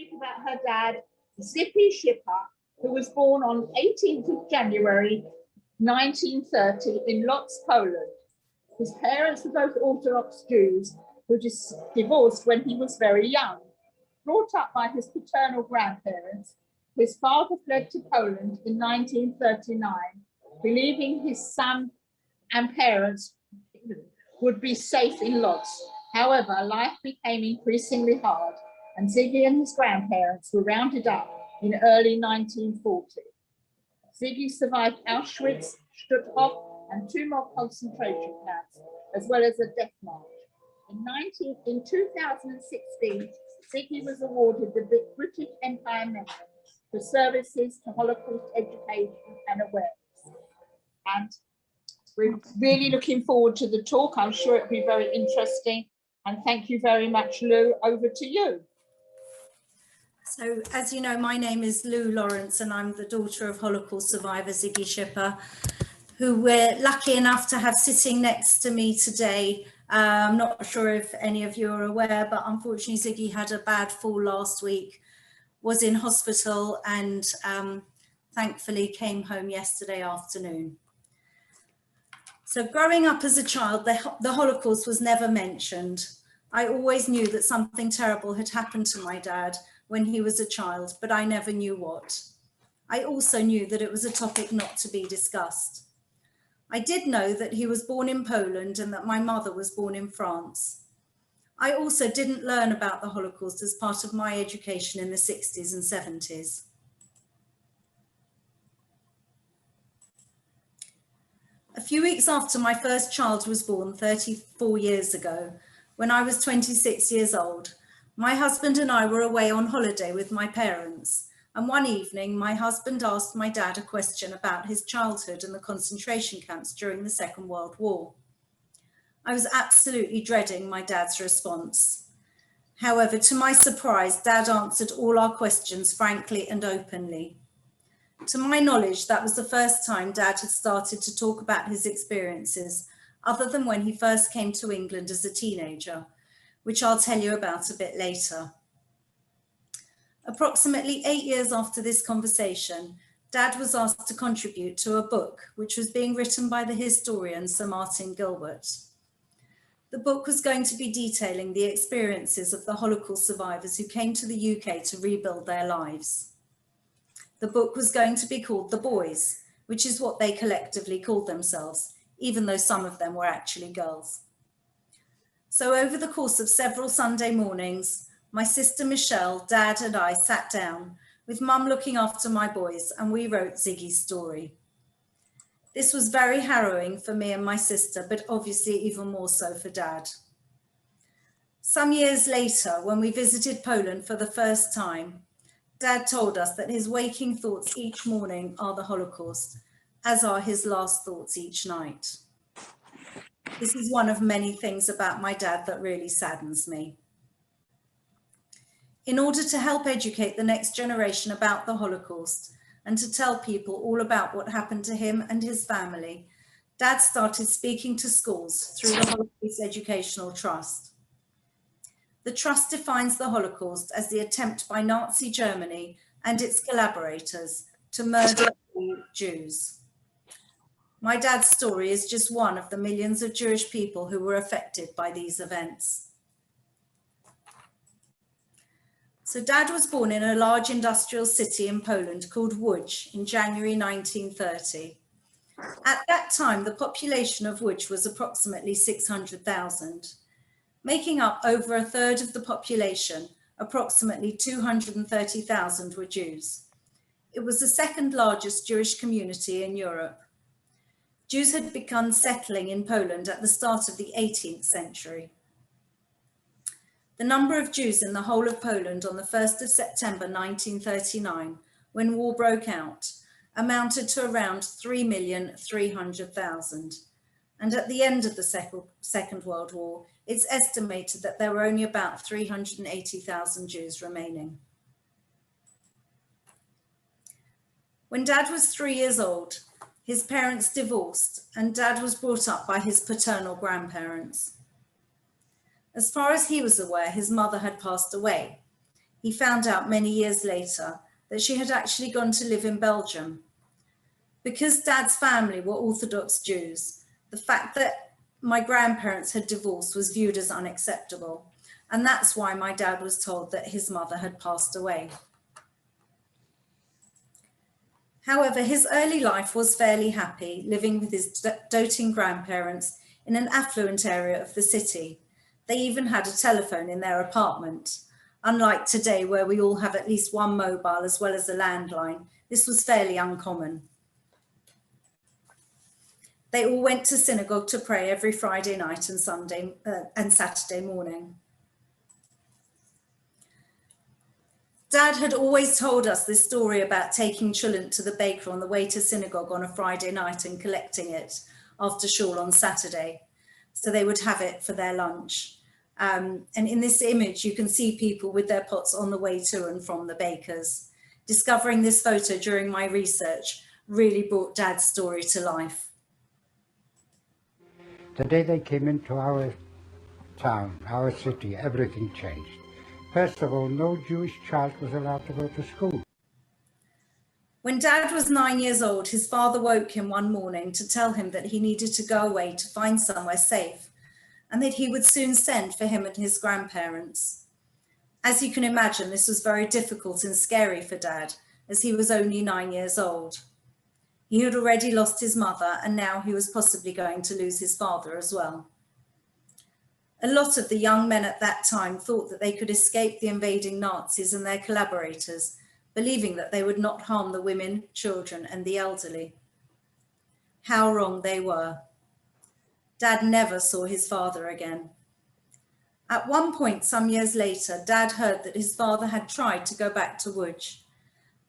speak about her dad, Zigi Schipper, who was born on 18th of January 1930 in Lodz, Poland. His parents were both Orthodox Jews who divorced when he was very young. Brought up by his paternal grandparents, his father fled to Poland in 1939, believing his son and parents would be safe in Lodz. However, life became increasingly hard, and Zigi and his grandparents were rounded up in early 1940. Zigi survived Auschwitz, Stutthof, and 2 more concentration camps, as well as a death march. In 2016, Zigi was awarded the British Empire Medal for services to Holocaust education and awareness. And we're really looking forward to the talk. I'm sure it'll be very interesting. And thank you very much, Lou. Over to you. So, as you know, my name is Lou Lawrence, and I'm the daughter of Holocaust survivor Zigi Schipper, who we're lucky enough to have sitting next to me today. I'm not sure if any of you are aware, but unfortunately Zigi had a bad fall last week, was in hospital, and thankfully came home yesterday afternoon. So growing up as a child, the Holocaust was never mentioned. I always knew that something terrible had happened to my dad when he was a child, but I never knew what. I also knew that it was a topic not to be discussed. I did know that he was born in Poland and that my mother was born in France. I also didn't learn about the Holocaust as part of my education in the 60s and 70s. A few weeks after my first child was born 34 years ago, when I was 26 years old, my husband and I were away on holiday with my parents. And one evening, my husband asked my dad a question about his childhood and the concentration camps during the Second World War. I was absolutely dreading my dad's response. However, to my surprise, Dad answered all our questions frankly and openly. To my knowledge, that was the first time Dad had started to talk about his experiences, other than when he first came to England as a teenager, which I'll tell you about a bit later. Approximately 8 years after this conversation, Dad was asked to contribute to a book which was being written by the historian Sir Martin Gilbert. The book was going to be detailing the experiences of the Holocaust survivors who came to the UK to rebuild their lives. The book was going to be called The Boys, which is what they collectively called themselves, even though some of them were actually girls. So over the course of several Sunday mornings, my sister Michelle, Dad and I sat down, with Mum looking after my boys, and we wrote Ziggy's story. This was very harrowing for me and my sister, but obviously even more so for Dad. Some years later, when we visited Poland for the first time, Dad told us that his waking thoughts each morning are the Holocaust, as are his last thoughts each night. This is one of many things about my dad that really saddens me. In order to help educate the next generation about the Holocaust and to tell people all about what happened to him and his family, Dad started speaking to schools through the Holocaust Educational Trust. The trust defines the Holocaust as the attempt by Nazi Germany and its collaborators to murder all Jews. My dad's story is just one of the millions of Jewish people who were affected by these events. So Dad was born in a large industrial city in Poland called Łódź in January 1930. At that time, the population of Łódź was approximately 600,000. Making up over a third of the population, approximately 230,000 were Jews. It was the second largest Jewish community in Europe. Jews had begun settling in Poland at the start of the 18th century. The number of Jews in the whole of Poland on the 1st of September 1939, when war broke out, amounted to around 3,300,000. And at the end of the Second World War, it's estimated that there were only about 380,000 Jews remaining. When Dad was 3 years old, his parents divorced and Dad was brought up by his paternal grandparents. As far as he was aware, his mother had passed away. he found out many years later that she had actually gone to live in Belgium. Because Dad's family were Orthodox Jews, the fact that my grandparents had divorced was viewed as unacceptable. And that's why my dad was told that his mother had passed away. However, his early life was fairly happy, living with his doting grandparents in an affluent area of the city. They even had a telephone in their apartment. Unlike today, where we all have at least one mobile as well as a landline, this was fairly uncommon. They all went to synagogue to pray every Friday night and Saturday morning. Dad had always told us this story about taking cholent to the baker on the way to synagogue on a Friday night and collecting it after shul on Saturday. So they would have it for their lunch. And in this image, you can see people with their pots on the way to and from the bakers. Discovering this photo during my research really brought Dad's story to life. The day they came into our town, our city, everything changed. First of all, no Jewish child was allowed to go to school. When Dad was 9 years old, his father woke him one morning to tell him that he needed to go away to find somewhere safe and that he would soon send for him and his grandparents. As you can imagine, this was very difficult and scary for Dad, as he was only 9 years old. He had already lost his mother, and now he was possibly going to lose his father as well. A lot of the young men at that time thought that they could escape the invading Nazis and their collaborators, believing that they would not harm the women, children, and the elderly. How wrong they were. Dad never saw his father again. At one point, some years later, Dad heard that his father had tried to go back to Łódź,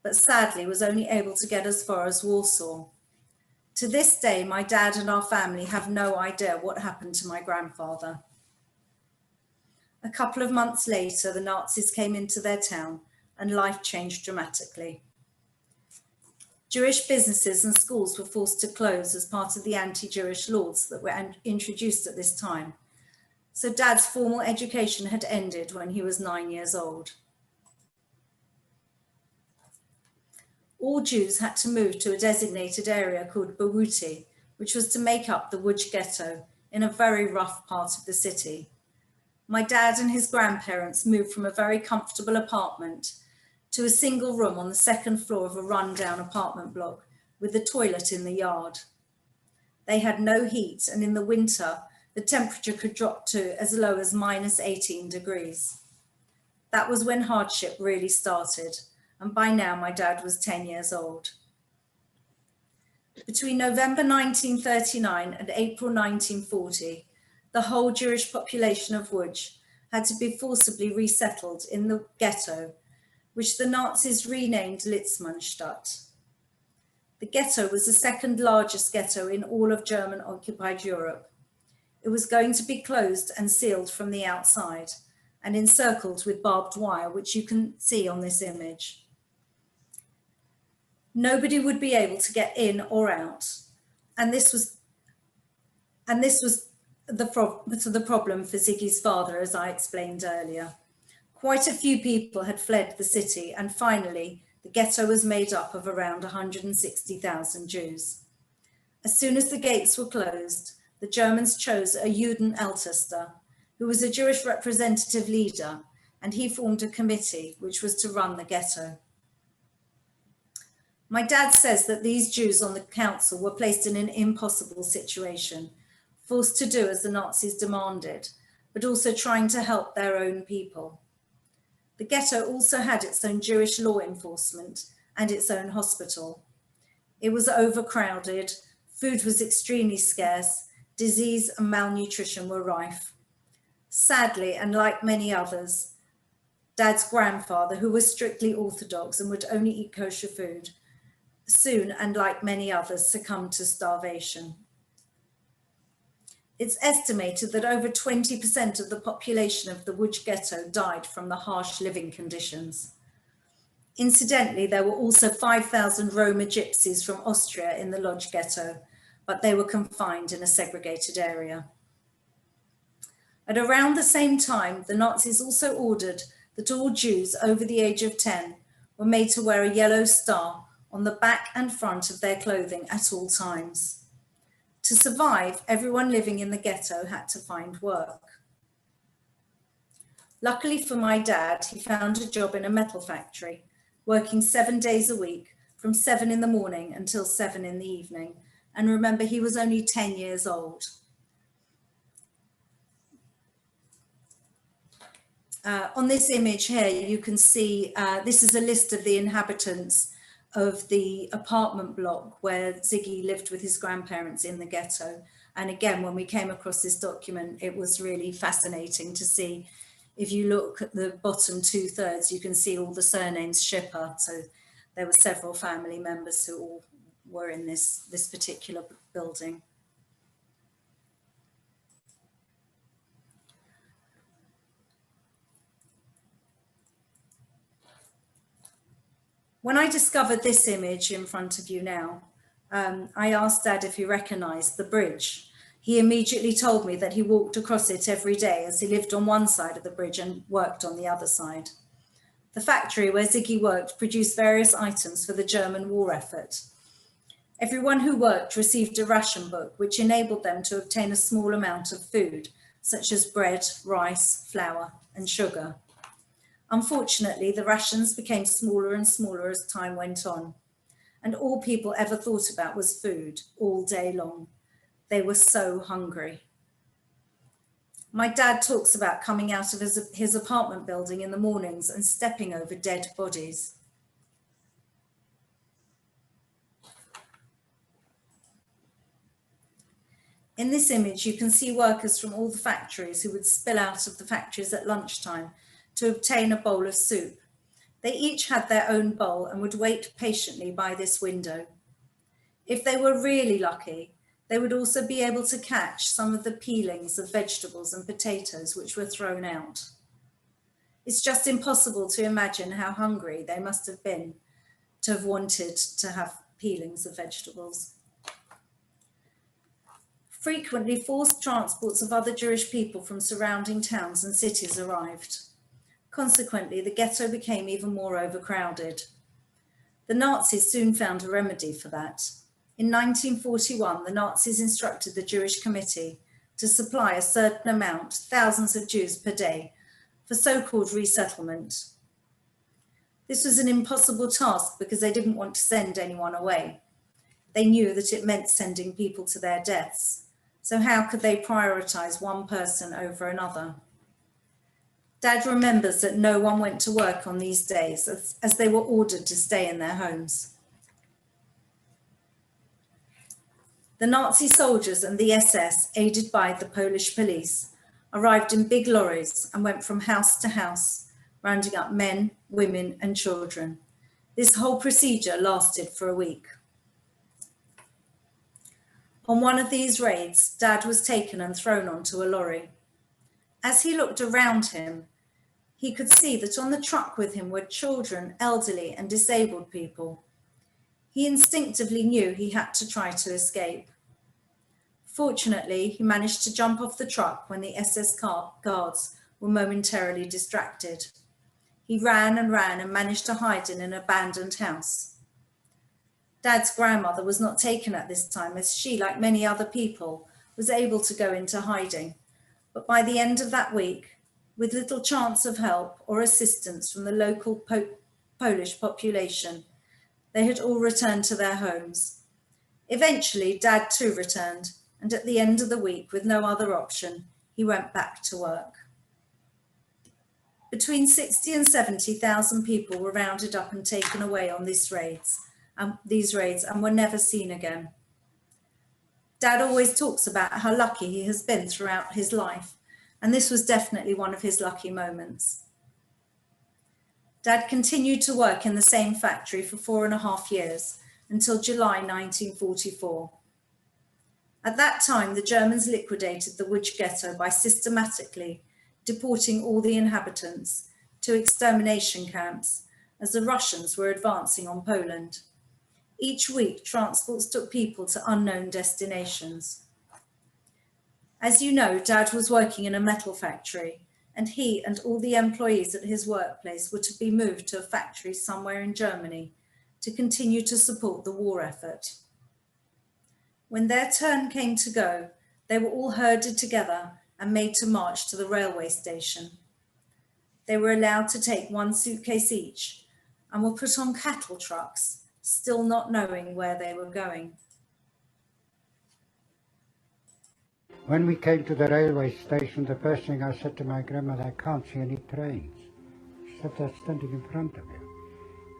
but sadly was only able to get as far as Warsaw. To this day, my dad and our family have no idea what happened to my grandfather. A couple of months later, the Nazis came into their town and life changed dramatically. Jewish businesses and schools were forced to close as part of the anti-Jewish laws that were introduced at this time. So Dad's formal education had ended when he was 9 years old. All Jews had to move to a designated area called Bawuty, which was to make up the Łódź ghetto in a very rough part of the city. My dad and his grandparents moved from a very comfortable apartment to a single room on the second floor of a rundown apartment block with a toilet in the yard. They had no heat, and in the winter, the temperature could drop to as low as -18 degrees. That was when hardship really started, and by now my dad was 10 years old. Between November 1939 and April 1940, the whole Jewish population of Łódź had to be forcibly resettled in the ghetto, which the Nazis renamed Litzmannstadt. The ghetto was the second largest ghetto in all of German-occupied Europe. It was going to be closed and sealed from the outside and encircled with barbed wire, which you can see on this image. Nobody would be able to get in or out, and this was the problem for Zigi's father, as I explained earlier. Quite a few people had fled the city, and finally, the ghetto was made up of around 160,000 Jews. As soon as the gates were closed, the Germans chose a Judenältester, who was a Jewish representative leader, and he formed a committee which was to run the ghetto. My dad says that these Jews on the council were placed in an impossible situation, forced to do as the Nazis demanded, but also trying to help their own people. The ghetto also had its own Jewish law enforcement and its own hospital. It was overcrowded, food was extremely scarce, disease and malnutrition were rife. Sadly, and like many others, Dad's grandfather, who was strictly Orthodox and would only eat kosher food, soon, and like many others, succumbed to starvation. It's estimated that over 20% of the population of the Łódź ghetto died from the harsh living conditions. Incidentally, there were also 5,000 Roma gypsies from Austria in the Łódź ghetto, but they were confined in a segregated area. At around the same time, the Nazis also ordered that all Jews over the age of 10 were made to wear a yellow star on the back and front of their clothing at all times. To survive, everyone living in the ghetto had to find work. Luckily for my dad, he found a job in a metal factory, working 7 days a week from 7 in the morning until 7 in the evening. And remember, he was only 10 years old. On this image here, you can see this is a list of the inhabitants of the apartment block where Ziggy lived with his grandparents in the ghetto. And again, when we came across this document, it was really fascinating to see. If you look at the bottom 2/3, you can see all the surnames Schipper. So there were several family members who all were in this particular building. When I discovered this image in front of you now, I asked Dad if he recognised the bridge. He immediately told me that he walked across it every day as he lived on one side of the bridge and worked on the other side. The factory where Ziggy worked produced various items for the German war effort. Everyone who worked received a ration book, which enabled them to obtain a small amount of food, such as bread, rice, flour, and sugar. Unfortunately, the rations became smaller and smaller as time went on, and all people ever thought about was food all day long. They were so hungry. My dad talks about coming out of his apartment building in the mornings and stepping over dead bodies. In this image, you can see workers from all the factories who would spill out of the factories at lunchtime to obtain a bowl of soup. They each had their own bowl and would wait patiently by this window. If they were really lucky, they would also be able to catch some of the peelings of vegetables and potatoes which were thrown out. It's just impossible to imagine how hungry they must have been to have wanted to have peelings of vegetables. Frequently, forced transports of other Jewish people from surrounding towns and cities arrived. Consequently, the ghetto became even more overcrowded. The Nazis soon found a remedy for that. In 1941, the Nazis instructed the Jewish Committee to supply a certain amount, thousands of Jews per day, for so-called resettlement. This was an impossible task because they didn't want to send anyone away. They knew that it meant sending people to their deaths. So how could they prioritize one person over another? Dad remembers that no one went to work on these days as they were ordered to stay in their homes. The Nazi soldiers and the SS, aided by the Polish police, arrived in big lorries and went from house to house, rounding up men, women, and children. This whole procedure lasted for a week. On one of these raids, Dad was taken and thrown onto a lorry. As he looked around him, he could see that on the truck with him were children, elderly, and disabled people. He instinctively knew he had to try to escape. Fortunately, he managed to jump off the truck when the SS guards were momentarily distracted. He ran and ran and managed to hide in an abandoned house. Dad's grandmother was not taken at this time, as she, like many other people, was able to go into hiding. But by the end of that week, with little chance of help or assistance from the local Polish population, they had all returned to their homes. Eventually, Dad too returned, and at the end of the week, with no other option, he went back to work. Between 60 and 70,000 people were rounded up and taken away on these raids and were never seen again. Dad always talks about how lucky he has been throughout his life, and this was definitely one of his lucky moments. Dad continued to work in the same factory for 4.5 years until July 1944. At that time, the Germans liquidated the Łódź ghetto by systematically deporting all the inhabitants to extermination camps as the Russians were advancing on Poland. Each week, transports took people to unknown destinations. As you know, Dad was working in a metal factory, and he and all the employees at his workplace were to be moved to a factory somewhere in Germany to continue to support the war effort. When their turn came to go, they were all herded together and made to march to the railway station. They were allowed to take one suitcase each and were put on cattle trucks, still not knowing where they were going. When we came to the railway station, the first thing I said to my grandmother, I can't see any trains. She said, they're standing in front of you.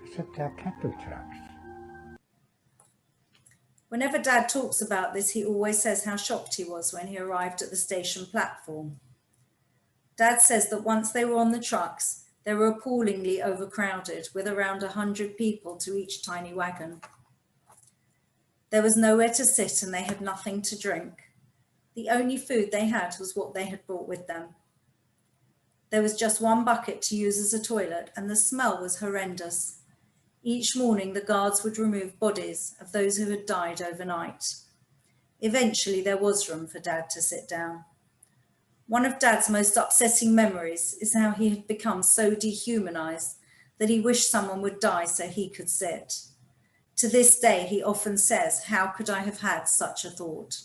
I said, they're cattle trucks. Whenever Dad talks about this, he always says how shocked he was when he arrived at the station platform. Dad says that once they were on the trucks, they were appallingly overcrowded, with around 100 people to each tiny wagon. There was nowhere to sit and they had nothing to drink. The only food they had was what they had brought with them. There was just one bucket to use as a toilet and the smell was horrendous. Each morning the guards would remove bodies of those who had died overnight. Eventually there was room for Dad to sit down. One of Dad's most upsetting memories is how he had become so dehumanized that he wished someone would die so he could sit. To this day, he often says, "How could I have had such a thought?"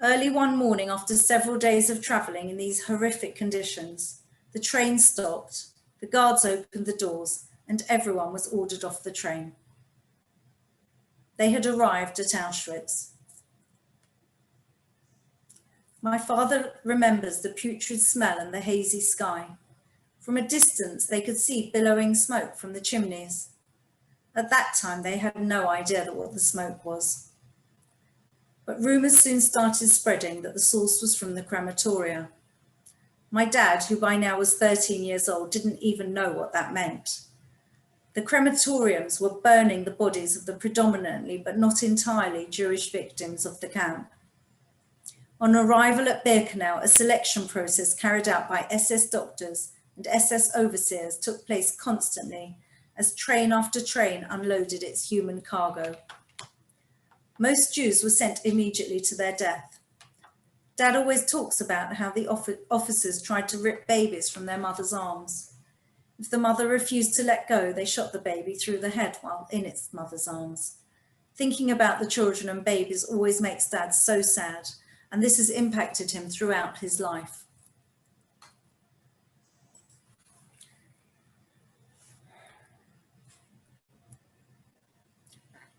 Early one morning, after several days of travelling in these horrific conditions, the train stopped, the guards opened the doors, and everyone was ordered off the train. They had arrived at Auschwitz. My father remembers the putrid smell and the hazy sky. From a distance, they could see billowing smoke from the chimneys. At that time, they had no idea what the smoke was. But rumours soon started spreading that the source was from the crematoria. My dad, who by now was 13 years old, didn't even know what that meant. The crematoriums were burning the bodies of the predominantly, but not entirely, Jewish victims of the camp. On arrival at Birkenau, a selection process carried out by SS doctors and SS overseers took place constantly as train after train unloaded its human cargo. Most Jews were sent immediately to their death. Dad always talks about how the officers tried to rip babies from their mother's arms. If the mother refused to let go, they shot the baby through the head while in its mother's arms. Thinking about the children and babies always makes Dad so sad, and this has impacted him throughout his life.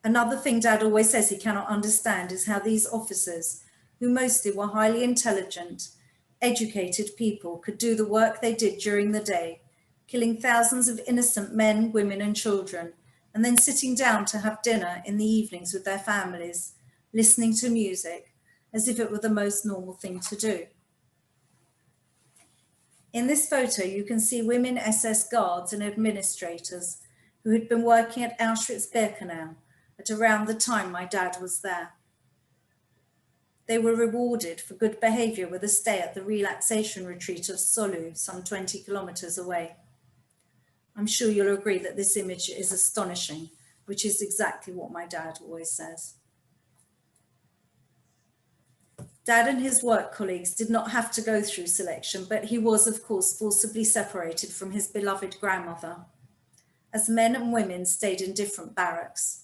Another thing Dad always says he cannot understand is how these officers, who mostly were highly intelligent, educated people, could do the work they did during the day, killing thousands of innocent men, women and children, and then sitting down to have dinner in the evenings with their families, listening to music, as if it were the most normal thing to do. In this photo, you can see women SS guards and administrators who had been working at Auschwitz-Birkenau at around the time my dad was there. They were rewarded for good behaviour with a stay at the relaxation retreat of Solu, some 20 kilometres away. I'm sure you'll agree that this image is astonishing, which is exactly what my dad always says. Dad and his work colleagues did not have to go through selection, but he was, of course, forcibly separated from his beloved grandmother, as men and women stayed in different barracks.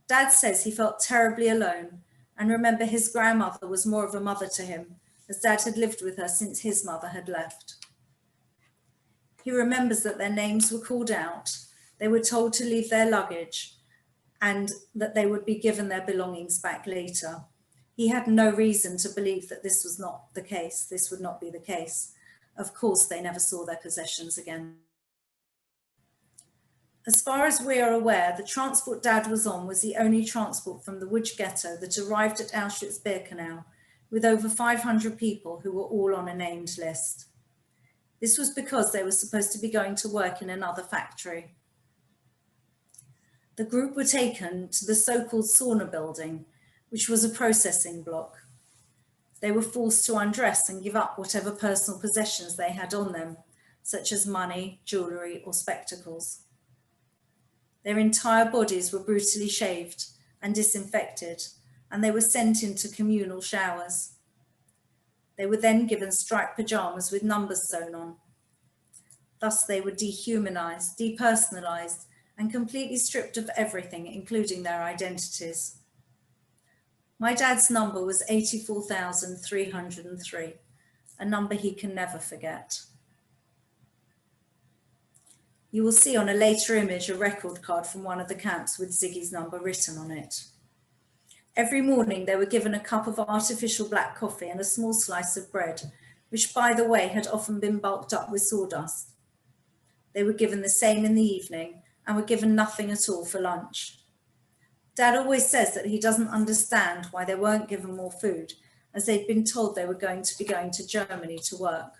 Dad says he felt terribly alone and remember his grandmother was more of a mother to him, as Dad had lived with her since his mother had left. He remembers that their names were called out, they were told to leave their luggage, and that they would be given their belongings back later. He had no reason to believe that this was not the case, this would not be the case. Of course, they never saw their possessions again. As far as we are aware, the transport Dad was on was the only transport from the Łódź ghetto that arrived at Auschwitz-Birkenau, with over 500 people who were all on a named list. This was because they were supposed to be going to work in another factory. The group were taken to the so-called sauna building, which was a processing block. They were forced to undress and give up whatever personal possessions they had on them, such as money, jewellery or spectacles. Their entire bodies were brutally shaved and disinfected, and they were sent into communal showers. They were then given striped pajamas with numbers sewn on. Thus they were dehumanized, depersonalized, and completely stripped of everything, including their identities. My dad's number was 84,303, a number he can never forget. You will see on a later image a record card from one of the camps with Ziggy's number written on it. Every morning they were given a cup of artificial black coffee and a small slice of bread, which, by the way, had often been bulked up with sawdust. They were given the same in the evening and were given nothing at all for lunch. Dad always says that he doesn't understand why they weren't given more food, as they'd been told they were going to be going to Germany to work.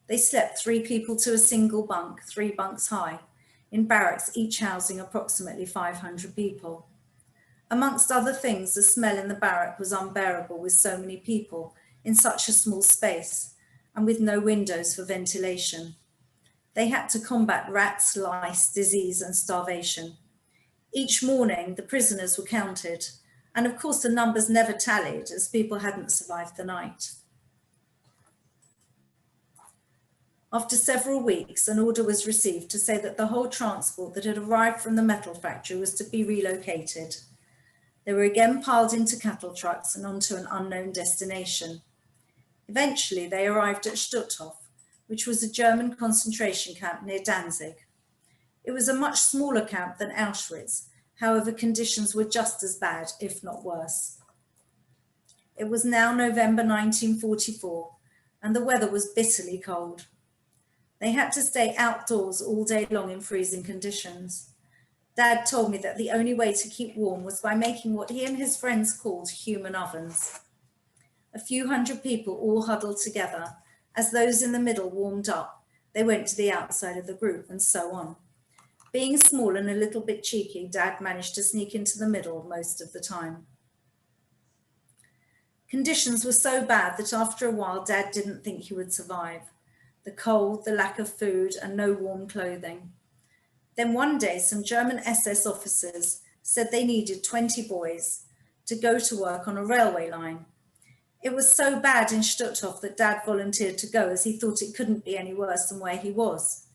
They slept 3 people to a single bunk, 3 bunks high, in barracks, each housing approximately 500 people. Amongst other things, the smell in the barrack was unbearable with so many people in such a small space and with no windows for ventilation. They had to combat rats, lice, disease and starvation. Each morning, the prisoners were counted, and of course the numbers never tallied as people hadn't survived the night. After several weeks, an order was received to say that the whole transport that had arrived from the metal factory was to be relocated. They were again piled into cattle trucks and onto an unknown destination. Eventually, they arrived at Stutthof, which was a German concentration camp near Danzig. It was a much smaller camp than Auschwitz, however, conditions were just as bad, if not worse. It was now November 1944, and the weather was bitterly cold. They had to stay outdoors all day long in freezing conditions. Dad told me that the only way to keep warm was by making what he and his friends called human ovens. A few hundred people all huddled together. As those in the middle warmed up, they went to the outside of the group, and so on. Being small and a little bit cheeky, Dad managed to sneak into the middle most of the time. Conditions were so bad that after a while, Dad didn't think he would survive. The cold, the lack of food, and no warm clothing. Then one day, some German SS officers said they needed 20 boys to go to work on a railway line. It was so bad in Stutthof that Dad volunteered to go, as he thought it couldn't be any worse than where he was.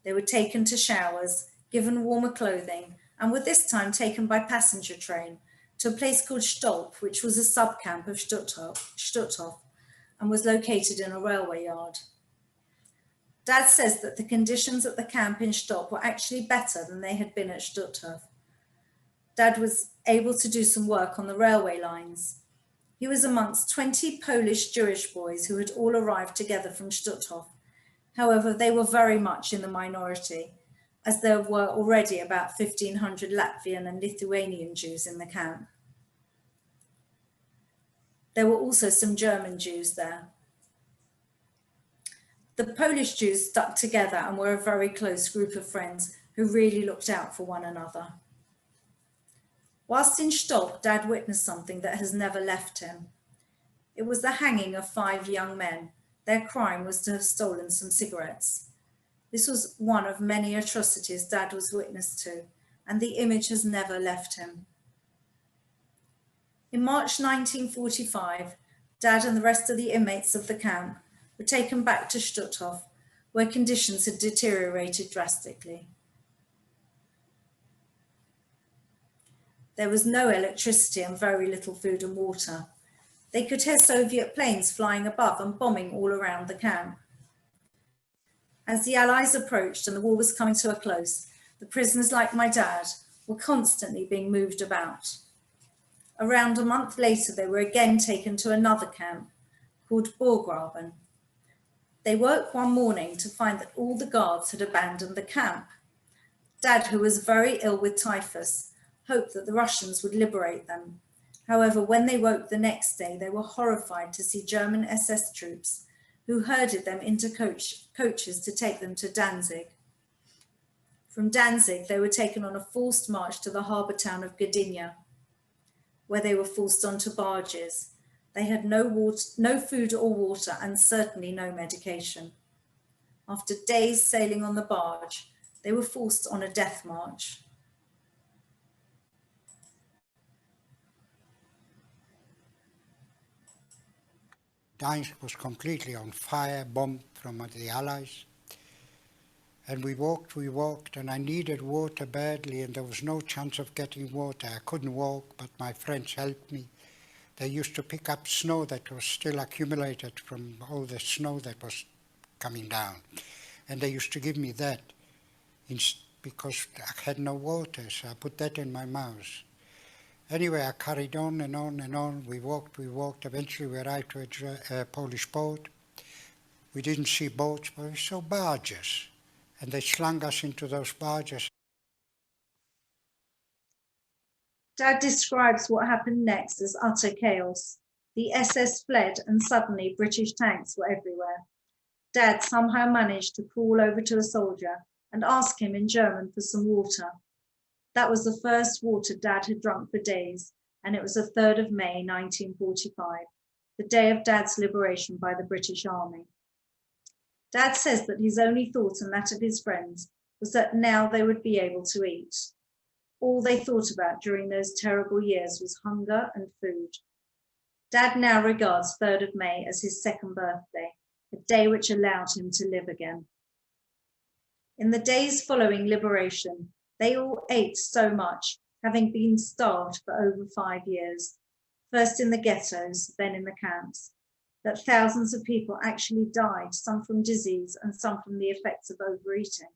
They were taken to showers, given warmer clothing, and were this time taken by passenger train to a place called Stolp, which was a sub-camp of Stutthof, and was located in a railway yard. Dad says that the conditions at the camp in Stolp were actually better than they had been at Stutthof. Dad was able to do some work on the railway lines. He was amongst 20 Polish Jewish boys who had all arrived together from Stutthof. However, they were very much in the minority, as there were already about 1,500 Latvian and Lithuanian Jews in the camp. There were also some German Jews there. The Polish Jews stuck together and were a very close group of friends who really looked out for one another. Whilst in Stolp, Dad witnessed something that has never left him. It was the hanging of 5 young men. Their crime was to have stolen some cigarettes. This was one of many atrocities Dad was witness to, and the image has never left him. In March 1945, Dad and the rest of the inmates of the camp were taken back to Stutthof, where conditions had deteriorated drastically. There was no electricity and very little food and water. They could hear Soviet planes flying above and bombing all around the camp. As the Allies approached and the war was coming to a close, the prisoners, like my dad, were constantly being moved about. Around a month later, they were again taken to another camp called Borgraben. They woke one morning to find that all the guards had abandoned the camp. Dad, who was very ill with typhus, hoped that the Russians would liberate them. However, when they woke the next day, they were horrified to see German SS troops who herded them into coaches to take them to Danzig. From Danzig, they were taken on a forced march to the harbour town of Gdynia, where they were forced onto barges. They had no food or water, and certainly no medication. After days sailing on the barge, they were forced on a death march. Gdańsk was completely on fire, bombed from the Allies. And we walked, and I needed water badly, and there was no chance of getting water. I couldn't walk, but my friends helped me. They used to pick up snow that was still accumulated from all the snow that was coming down. And they used to give me that because I had no water, so I put that in my mouth. Anyway, I carried on and on and on. We walked. Eventually, we arrived to a Polish port. We didn't see boats, but we saw barges. And they slung us into those barges. Dad describes what happened next as utter chaos. The SS fled and suddenly British tanks were everywhere. Dad somehow managed to crawl over to a soldier and ask him in German for some water. That was the first water Dad had drunk for days, and it was the 3rd of May 1945, the day of Dad's liberation by the British Army. Dad says that his only thought and that of his friends was that now they would be able to eat. All they thought about during those terrible years was hunger and food. Dad now regards 3rd of May as his second birthday, a day which allowed him to live again. In the days following liberation, they all ate so much, having been starved for over 5 years, first in the ghettos, then in the camps, that thousands of people actually died, some from disease and some from the effects of overeating.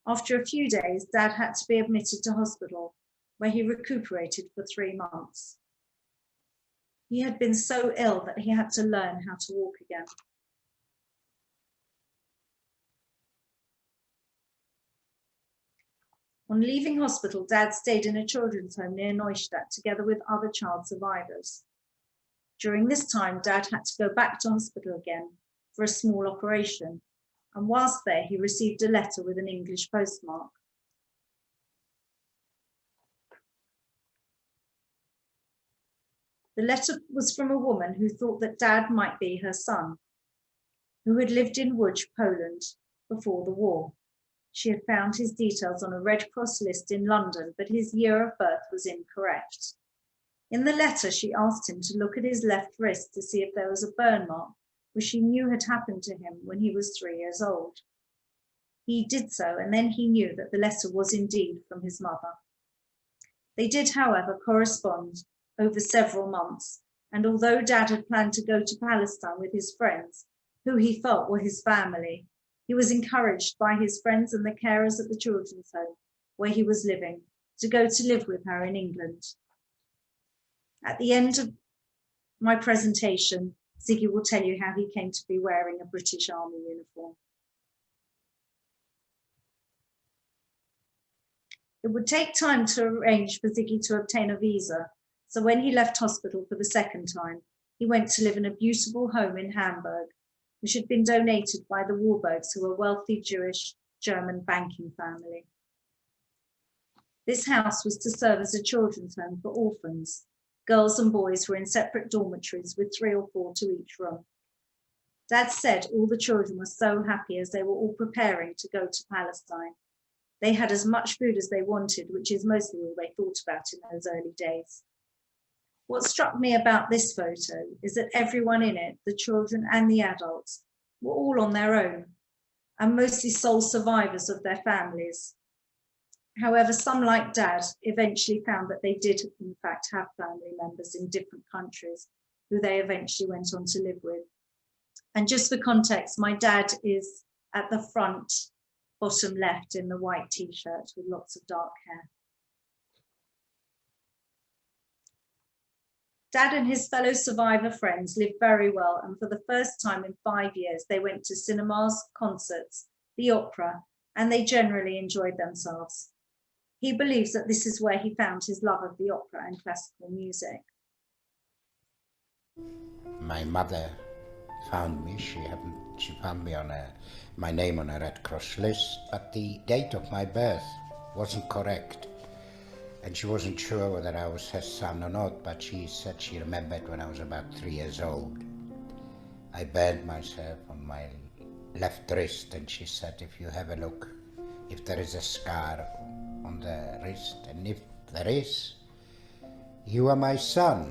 After a few days, Dad had to be admitted to hospital, where he recuperated for 3 months. He had been so ill that he had to learn how to walk again. On leaving hospital, Dad stayed in a children's home near Neustadt together with other child survivors. During this time, Dad had to go back to hospital again for a small operation, and whilst there, he received a letter with an English postmark. The letter was from a woman who thought that Dad might be her son, who had lived in Łódź, Poland, before the war. She had found his details on a Red Cross list in London, but his year of birth was incorrect. In the letter, she asked him to look at his left wrist to see if there was a burn mark, which she knew had happened to him when he was 3 years old. He did so, and then he knew that the letter was indeed from his mother. They did, however, correspond over several months, and although Dad had planned to go to Palestine with his friends, who he felt were his family, he was encouraged by his friends and the carers at the children's home, where he was living, to go to live with her in England. At the end of my presentation, Ziggy will tell you how he came to be wearing a British Army uniform. It would take time to arrange for Ziggy to obtain a visa, so when he left hospital for the second time, he went to live in a beautiful home in Hamburg, which had been donated by the Warburgs, who were a wealthy Jewish German banking family. This house was to serve as a children's home for orphans. Girls and boys were in separate dormitories with 3 or 4 to each room. Dad said all the children were so happy as they were all preparing to go to Palestine. They had as much food as they wanted, which is mostly all they thought about in those early days. What struck me about this photo is that everyone in it, the children and the adults, were all on their own and mostly sole survivors of their families. However, some, like Dad, eventually found that they did in fact have family members in different countries who they eventually went on to live with. And just for context, my dad is at the front, bottom left, in the white t-shirt with lots of dark hair. Dad and his fellow survivor friends lived very well, and for the first time in 5 years, they went to cinemas, concerts, the opera, and they generally enjoyed themselves. He believes that this is where he found his love of the opera and classical music. My mother found me. She found me my name on a Red Cross list, but the date of my birth wasn't correct. And she wasn't sure whether I was her son or not, but she said she remembered when I was about 3 years old. I burned myself on my left wrist, and she said, if you have a look, if there is a scar on the wrist, and if there is, you are my son.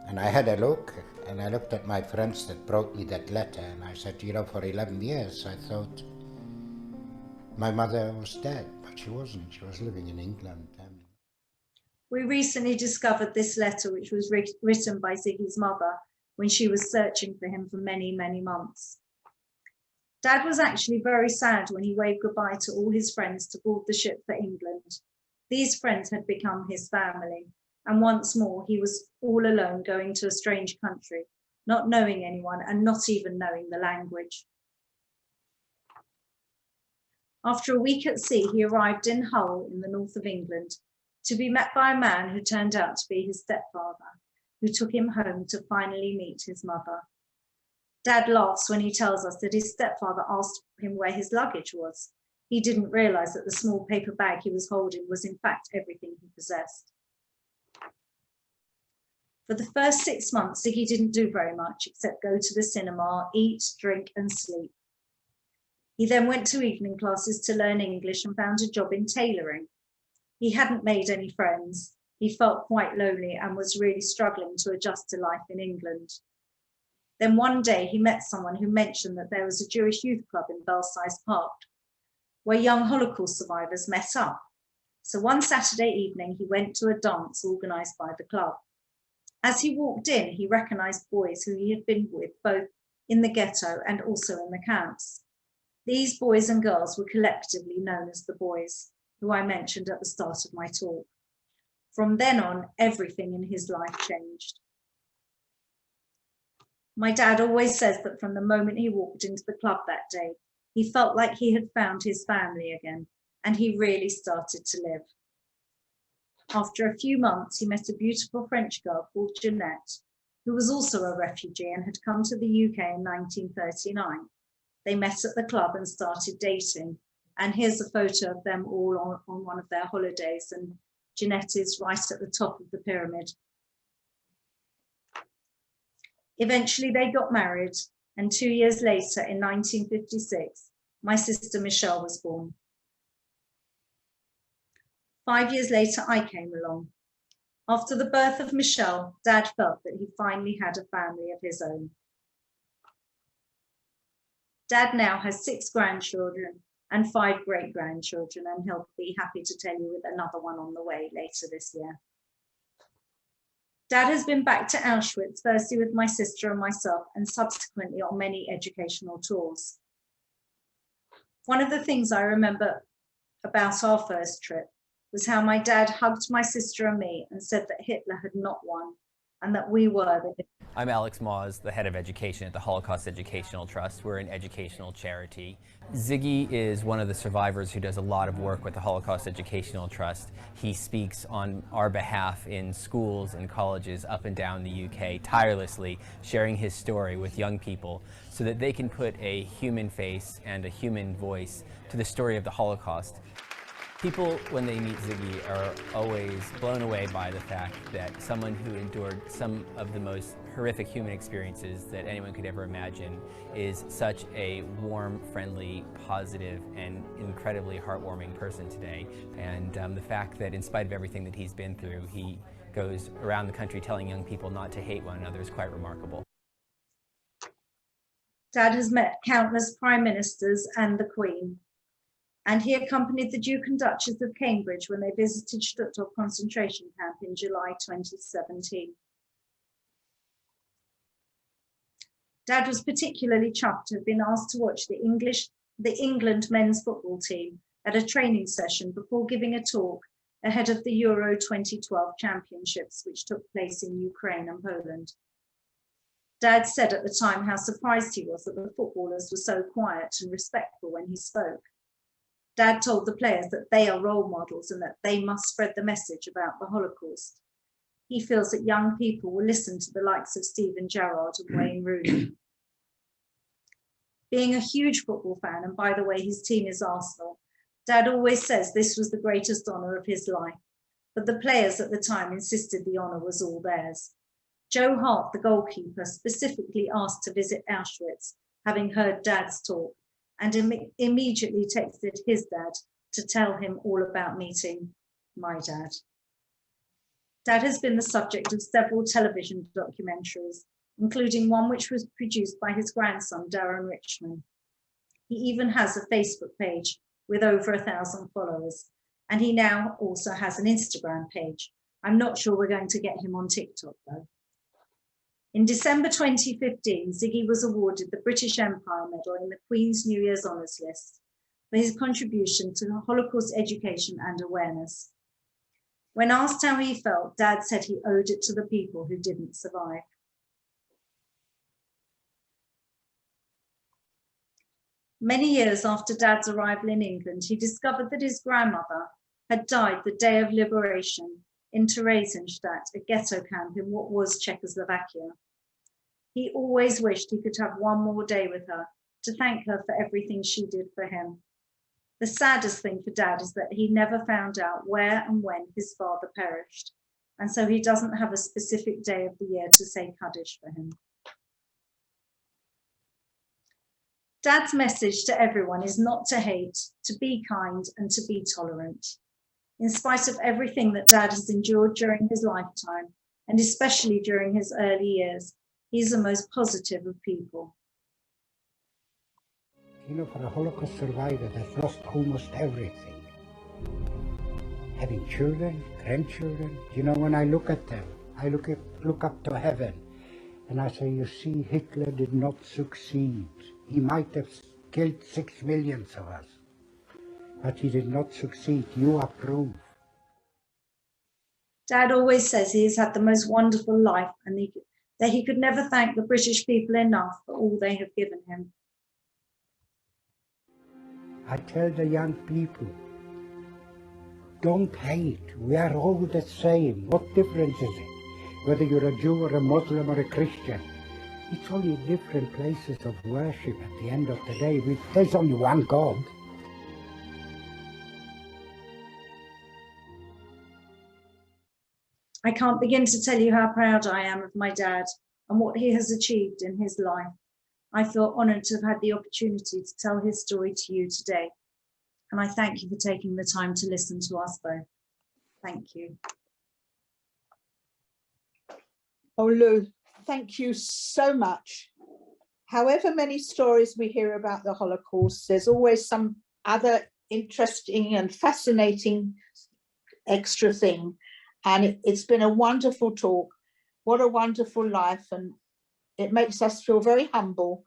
And I had a look, and I looked at my friends that brought me that letter, and I said, you know, for 11 years I thought my mother was dead, but she wasn't. She was living in England. We recently discovered this letter, which was written by Ziggy's mother when she was searching for him for many, many months. Dad was actually very sad when he waved goodbye to all his friends to board the ship for England. These friends had become his family, and once more he was all alone going to a strange country, not knowing anyone and not even knowing the language. After a week at sea, he arrived in Hull in the north of England to be met by a man who turned out to be his stepfather, who took him home to finally meet his mother. Dad laughs when he tells us that his stepfather asked him where his luggage was. He didn't realize that the small paper bag he was holding was in fact everything he possessed. For the first 6 months, Ziggy didn't do very much except go to the cinema, eat, drink, and sleep. He then went to evening classes to learn English and found a job in tailoring. He hadn't made any friends. He felt quite lonely and was really struggling to adjust to life in England. Then one day he met someone who mentioned that there was a Jewish youth club in Belsize Park where young Holocaust survivors met up. So one Saturday evening, he went to a dance organised by the club. As he walked in, he recognised boys who he had been with both in the ghetto and also in the camps. These boys and girls were collectively known as the boys, who I mentioned at the start of my talk. From then on, everything in his life changed. My dad always says that from the moment he walked into the club that day, he felt like he had found his family again, and he really started to live. After a few months, he met a beautiful French girl called Jeanette, who was also a refugee and had come to the UK in 1939. They met at the club and started dating. And here's a photo of them all on one of their holidays, and Jeanette is right at the top of the pyramid. Eventually they got married, and 2 years later, in 1956, my sister Michelle was born. 5 years later, I came along. After the birth of Michelle, Dad felt that he finally had a family of his own. Dad now has 6 grandchildren and 5 great-grandchildren, and he'll be happy to tell you with another one on the way later this year. Dad has been back to Auschwitz, firstly with my sister and myself, and subsequently on many educational tours. One of the things I remember about our first trip was how my dad hugged my sister and me and said that Hitler had not won and that we were the... I'm Alex Moz, the head of education at the Holocaust Educational Trust. We're an educational charity. Ziggy is one of the survivors who does a lot of work with the Holocaust Educational Trust. He speaks on our behalf in schools and colleges up and down the UK, tirelessly sharing his story with young people so that they can put a human face and a human voice to the story of the Holocaust. People, when they meet Ziggy, are always blown away by the fact that someone who endured some of the most horrific human experiences that anyone could ever imagine is such a warm, friendly, positive, and incredibly heartwarming person today. And the fact that in spite of everything that he's been through, he goes around the country telling young people not to hate one another is quite remarkable. Dad has met countless prime ministers and the Queen. And he accompanied the Duke and Duchess of Cambridge when they visited Stuttgart concentration camp in July 2017. Dad was particularly chuffed to have been asked to watch the England men's football team at a training session before giving a talk ahead of the Euro 2012 championships, which took place in Ukraine and Poland. Dad said at the time how surprised he was that the footballers were so quiet and respectful when he spoke. Dad told the players that they are role models and that they must spread the message about the Holocaust. He feels that young people will listen to the likes of Steven Gerrard and Wayne Rooney. Being a huge football fan, and by the way, his team is Arsenal, Dad always says this was the greatest honour of his life, but the players at the time insisted the honour was all theirs. Joe Hart, the goalkeeper, specifically asked to visit Auschwitz, having heard Dad's talk, and immediately texted his dad to tell him all about meeting my dad. Dad has been the subject of several television documentaries, including one which was produced by his grandson, Darren Richmond. He even has a Facebook page with over 1,000 followers, and he now also has an Instagram page. I'm not sure we're going to get him on TikTok though. In December 2015, Ziggy was awarded the British Empire Medal in the Queen's New Year's Honours List for his contribution to Holocaust education and awareness. When asked how he felt, Dad said he owed it to the people who didn't survive. Many years after Dad's arrival in England, he discovered that his grandmother had died the day of liberation in Theresienstadt, a ghetto camp in what was Czechoslovakia. He always wished he could have one more day with her to thank her for everything she did for him. The saddest thing for Dad is that he never found out where and when his father perished, and so he doesn't have a specific day of the year to say Kaddish for him. Dad's message to everyone is not to hate, to be kind, and to be tolerant. In spite of everything that Dad has endured during his lifetime, and especially during his early years, he's the most positive of people. You know, for a Holocaust survivor that's lost almost everything, having children, grandchildren, you know, when I look at them, I look up to heaven, and I say, you see, Hitler did not succeed. He might have killed 6 million of us, but he did not succeed. You are proof. Dad always says he has had the most wonderful life and that he could never thank the British people enough for all they have given him. I tell the young people, don't hate. We are all the same. What difference is it? Whether you're a Jew or a Muslim or a Christian. It's only different places of worship at the end of the day. There's only one God. I can't begin to tell you how proud I am of my dad and what he has achieved in his life. I feel honoured to have had the opportunity to tell his story to you today. And I thank you for taking the time to listen to us both. Thank you. Oh, Lou, thank you so much. However many stories we hear about the Holocaust, there's always some other interesting and fascinating extra thing. And it's been a wonderful talk. What a wonderful life. And it makes us feel very humble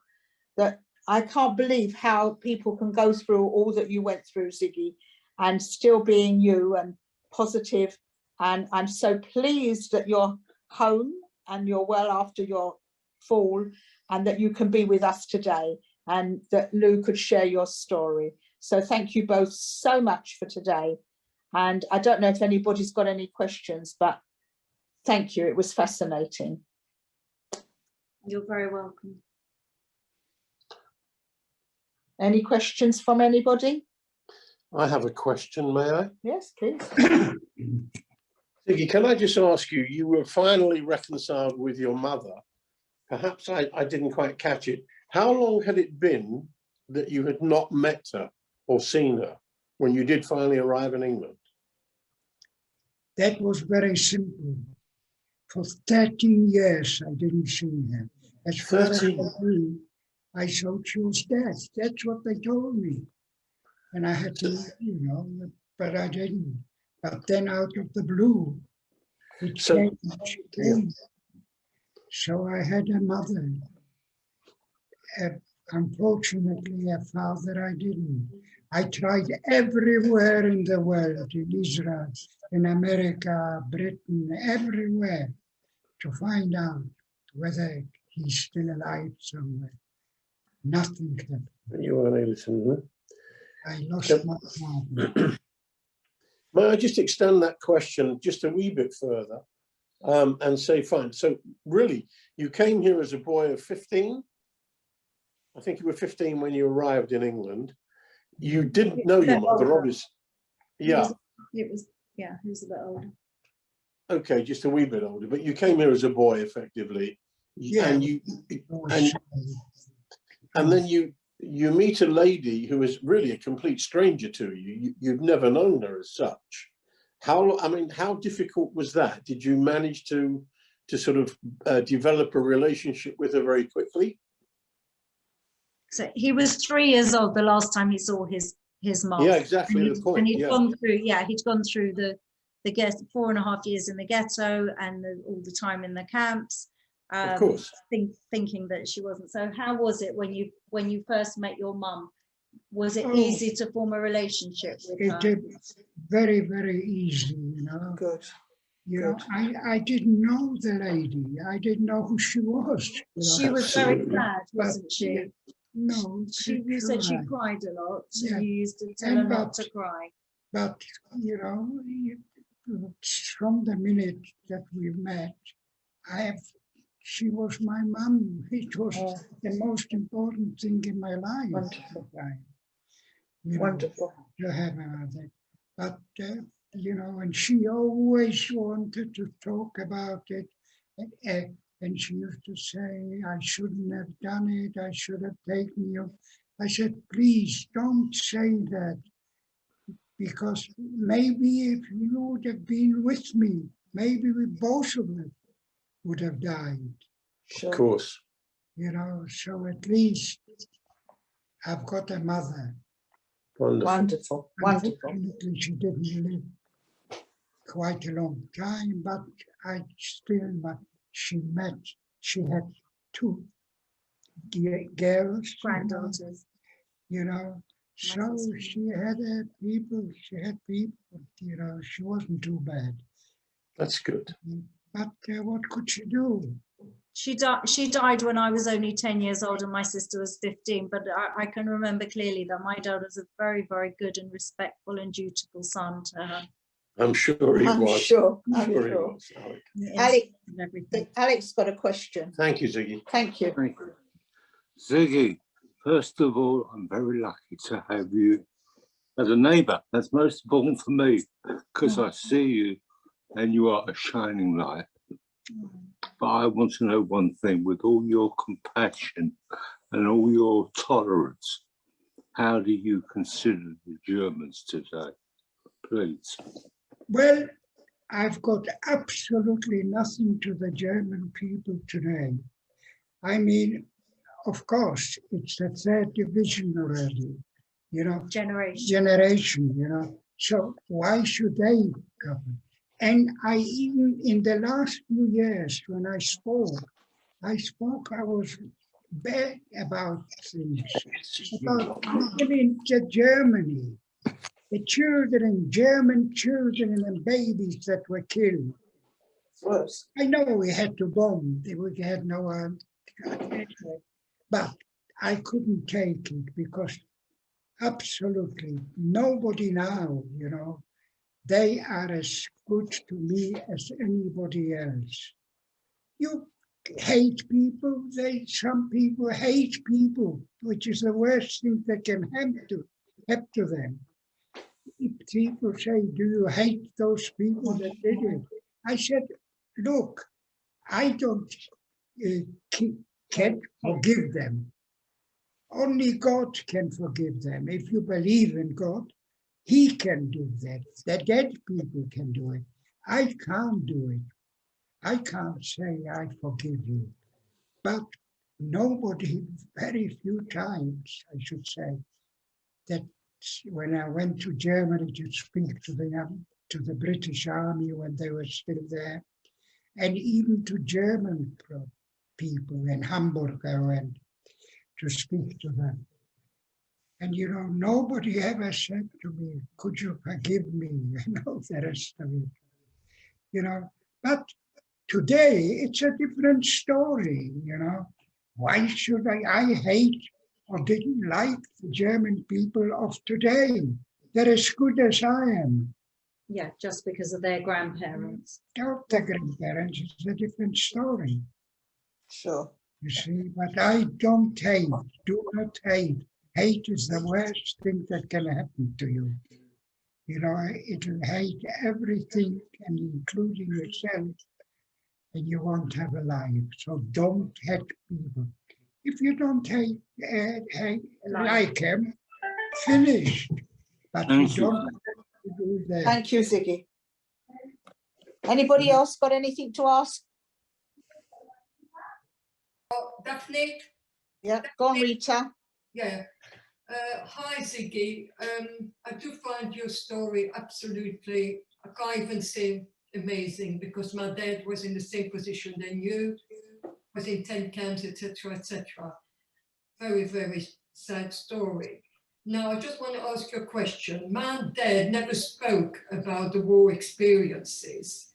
that I can't believe how people can go through all that you went through, Ziggy, and still being you and positive. And I'm so pleased that you're home and you're well after your fall and that you can be with us today and that Lou could share your story. So thank you both so much for today. And I don't know if anybody's got any questions, but thank you. It was fascinating. You're very welcome. Any questions from anybody? I have a question, may I? Yes, please. Ziggy, can I just ask you, you were finally reconciled with your mother. Perhaps I didn't quite catch it. How long had it been that you had not met her or seen her when you did finally arrive in England? That was very simple. For 13 years, I didn't see her. As far as I knew, I thought she was dead. That's what they told me. And I had to, you know, but I didn't. But then out of the blue, she came. So I had a mother. Unfortunately, a father I didn't. I tried everywhere in the world, in Israel, in America, Britain, everywhere, to find out whether he's still alive somewhere. Nothing happened. You weren't able to, I lost my father. May I just extend that question just a wee bit further and say, fine, so really, you came here as a boy of 15? I think you were 15 when you arrived in England. You didn't know your mother, obviously. Yeah. He was a bit older. Okay, just a wee bit older, but you came here as a boy, effectively. Yeah. And then you meet a lady who is really a complete stranger to you. You've never known her as such. How difficult was that? Did you manage to sort of develop a relationship with her very quickly? So he was 3 years old the last time he saw his mom. Yeah, exactly the point. And he'd Yeah. gone through, he'd gone through the 4.5 years in the ghetto and all the time in the camps. Of course. Thinking that she wasn't. So how was it when you first met your mum? Was it Oh, easy to form a relationship with her? It did very, very easy, you know. Good. You know, I didn't know the lady. I didn't know who she was. You know. She was very Absolutely. sad, wasn't she? No, You said she right. cried a lot. Yeah. You used to tell And her not but- to cry. But, you know, from the minute that we met, she was my mum. It was the most important thing in my life. Wonderful. You know, Wonderful. to have her there. But, you know, and she always wanted to talk about it. And she used to say, I shouldn't have done it. I should have taken you. I said, please don't say that. Because maybe if you would have been with me, maybe we both of us would have died. Sure. Of course. You know, so at least I've got a mother. Wonderful. Wonderful. Wonderful. Unfortunately, she didn't live quite a long time, but she had 2 girls, Granddaughters. you know. So she had people, you know, she wasn't too bad. That's good. But what could she do? She died when I was only 10 years old and my sister was 15, but I can remember clearly that my dad was a very, very good and respectful and dutiful son to her. I'm sure he I'm was. sure. I'm I'm sure he sure. was, Alec. Alex, And everything. Alex got a question. Thank you, Ziggy. Thank you. Thank you. Ziggy, first of all, I'm very lucky to have you as a neighbour. That's most important for me because I see you and you are a shining light. But I want to know one thing, with all your compassion and all your tolerance, how do you consider the Germans today? Please. Well, I've got absolutely nothing to the German people today. I mean, of course, it's the 3rd division already, you know, generation, you know. So why should they govern? And I even, in the last few years, when I was bad about things, about living in Germany, the German children and babies that were killed. Worse. I know we had to bomb, we had no but I couldn't take it because absolutely nobody now, you know, they are as good to me as anybody else. You hate people, some people hate people, which is the worst thing that can happen to them. If people say, do you hate those people that did it? I said, look, I don't can't forgive them. Only God can forgive them. If you believe in God, He can do that. The dead people can do it. I can't do it. I can't say I forgive you. But nobody, very few times, I should say, that when I went to Germany to speak to the British Army when they were still there, and even to German people in Hamburg, I went to speak to them. And, you know, nobody ever said to me, could you forgive me? You know, the rest of it. You know, but today it's a different story, you know. Why should I hate or didn't like the German people of today? They're as good as I am. Yeah, just because of their grandparents. Not the grandparents, it's a different story. Sure. You see, but I don't hate, do not hate. Hate is the worst thing that can happen to you. You know, it'll hate everything, and including yourself, and you won't have a life. So don't hate people. If you don't like them, finished. But you don't have to do that. Thank you, Ziggy. Anybody else got anything to ask? Daphne? Yeah, go on, Rita. Yeah. Hi, Ziggy. I do find your story absolutely, I can't even say amazing, because my dad was in the same position than you, was in 10 camps, etc., etc. Very, very sad story. Now, I just want to ask you a question. My dad never spoke about the war experiences.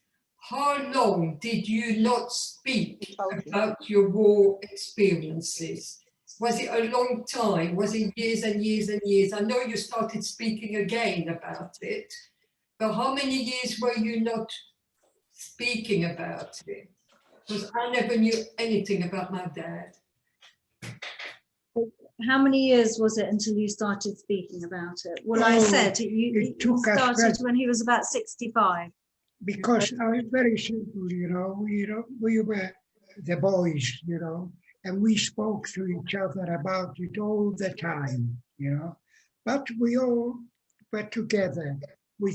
How long did you not speak about your war experiences? Was it a long time? Was it years and years and years? I know you started speaking again about it, but how many years were you not speaking about it? Because I never knew anything about my dad. How many years was it until you started speaking about it? Well, I Oh, said it you took us started very- when he was about 65. Because I was very simple, we were the boys, and we spoke to each other about it all the time, but we all were together. We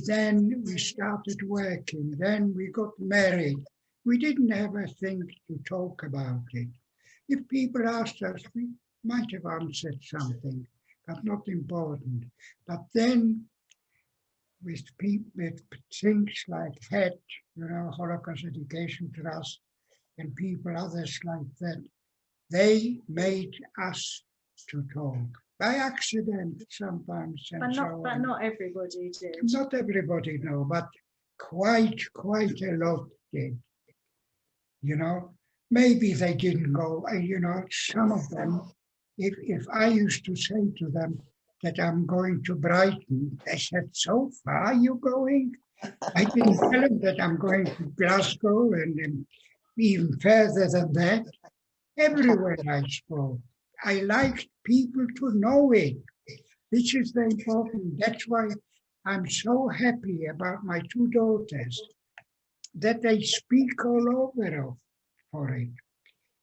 started working, then we got married. We didn't ever think to talk about it. If people asked us, we might have answered something, but not important. But then with things like HET, Holocaust Education Trust, and people, others like that, they made us to talk by accident sometimes, and But not everybody did. Not everybody, no, but quite a lot did. Maybe they didn't go. Some of them. If I used to say to them that I'm going to Brighton, they said, "So far are you going?" I didn't tell them that I'm going to Glasgow and even further than that. Everywhere I spoke, I liked people to know it. This is the important. That's why I'm so happy about my two daughters, that they speak all over for it.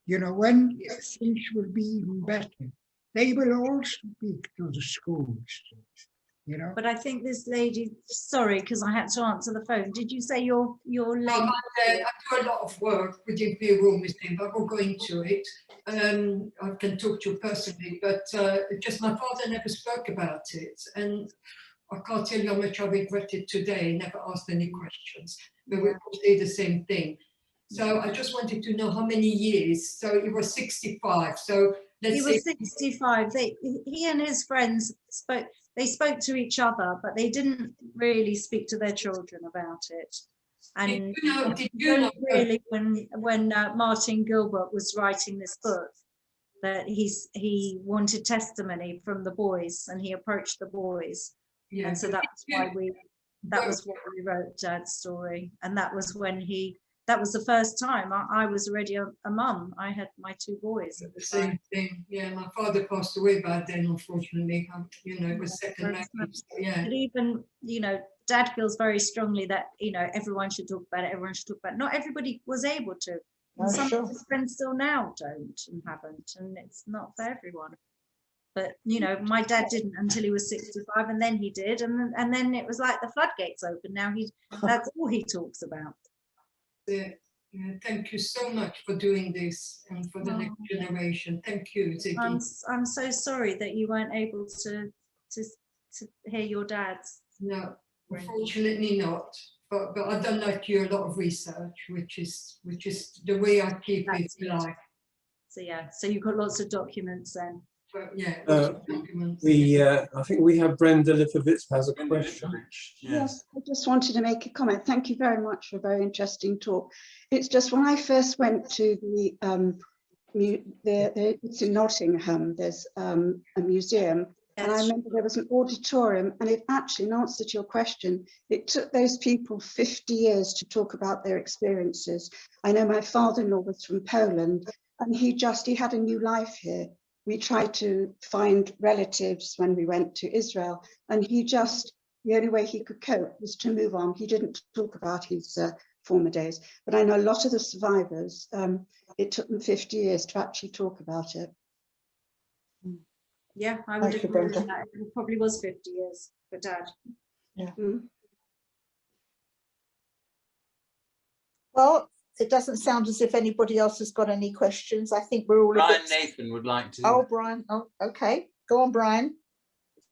When things will be even better, they will all speak to the schools. But I think this lady, sorry, because I had to answer the phone. Did you say your lady? I do a lot of work with the Imperial Museum, but we'll go into it. I can talk to you personally, but just my father never spoke about it. And I can't tell you how much I regret it today, never asked any questions, but we all say the same thing. So I just wanted to know how many years. So it was 65. So let's He say was 65. He and his friends spoke. They spoke to each other, but they didn't really speak to their children about it. And did you know really, when Martin Gilbert was writing this book, that he wanted testimony from the boys, and he approached the boys, and so that's why that was what we wrote Dad's story, and that was when that was the first time I was already a mum. I had my two boys at the same time. thing. Yeah, my father passed away by then, unfortunately. It was second marriage. Yeah. But even, Dad feels very strongly that, everyone should talk about it. Everyone should talk about it. Not everybody was able to. And some of his friends still now don't and haven't. And it's not for everyone. But, my dad didn't until he was 65, and then he did. And then it was like the floodgates open. Now that's all he talks about. Yeah, thank you so much for doing this and for the next generation. Thank you, Ziggy. I'm so sorry that you weren't able to hear your dad's. No, unfortunately not. But I've done like you a lot of research, which is the way I keep it alive. So yeah, so you've got lots of documents then. But yeah, lots of documents. I think we have Brenda Lifovitz has a question. Yes, I just wanted to make a comment. Thank you very much for a very interesting talk. It's just when I first went to it's in Nottingham, there's a museum, and I remember there was an auditorium, and it actually, in answer to your question, it took those people 50 years to talk about their experiences. I know my father-in-law was from Poland, and he had a new life here. We tried to find relatives when we went to Israel, and the only way he could cope was to move on. He didn't talk about his former days, but I know a lot of the survivors, it took them 50 years to actually talk about it. Yeah, I would agree with that. It probably was 50 years for Dad. Yeah. Well, it doesn't sound as if anybody else has got any questions. I think we're all a Brian bit... Nathan would like to. Oh, Brian. Oh, okay. Go on, Brian.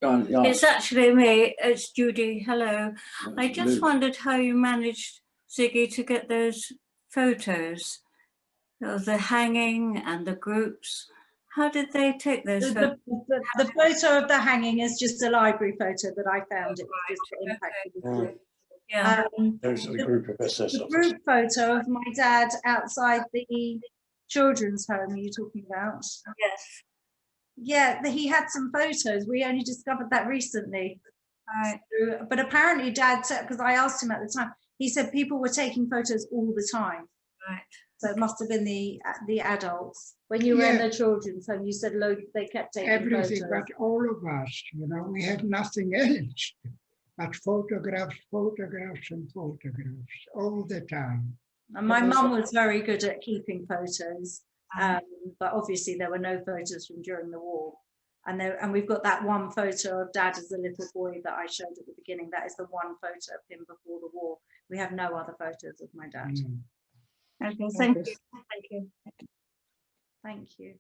It's actually me, it's Judy, hello. I just wondered how you managed, Ziggy, to get those photos of the hanging and the groups. How did they take those photos? The photo of the hanging is just a library photo that I found. It was just the impact of the group. Yeah. There's the group of SS The officers. group photo of my dad outside the children's home, are you talking about? Yes. Yeah, he had some photos. We only discovered that recently. Right. So, but apparently Dad said, because I asked him at the time, he said people were taking photos all the time. Right. So it must have been the adults. When you were in Yeah. the children's home, you said they kept taking Everything, photos. but all of us, you know, we had nothing else but photographs, photographs, and photographs all the time. And my mum was very good at keeping photos, but obviously there were no photos from during the war. And we've got that one photo of Dad as a little boy that I showed at the beginning. That is the one photo of him before the war. We have no other photos of my dad. Mm. Okay, thank you. Thank you. Thank you.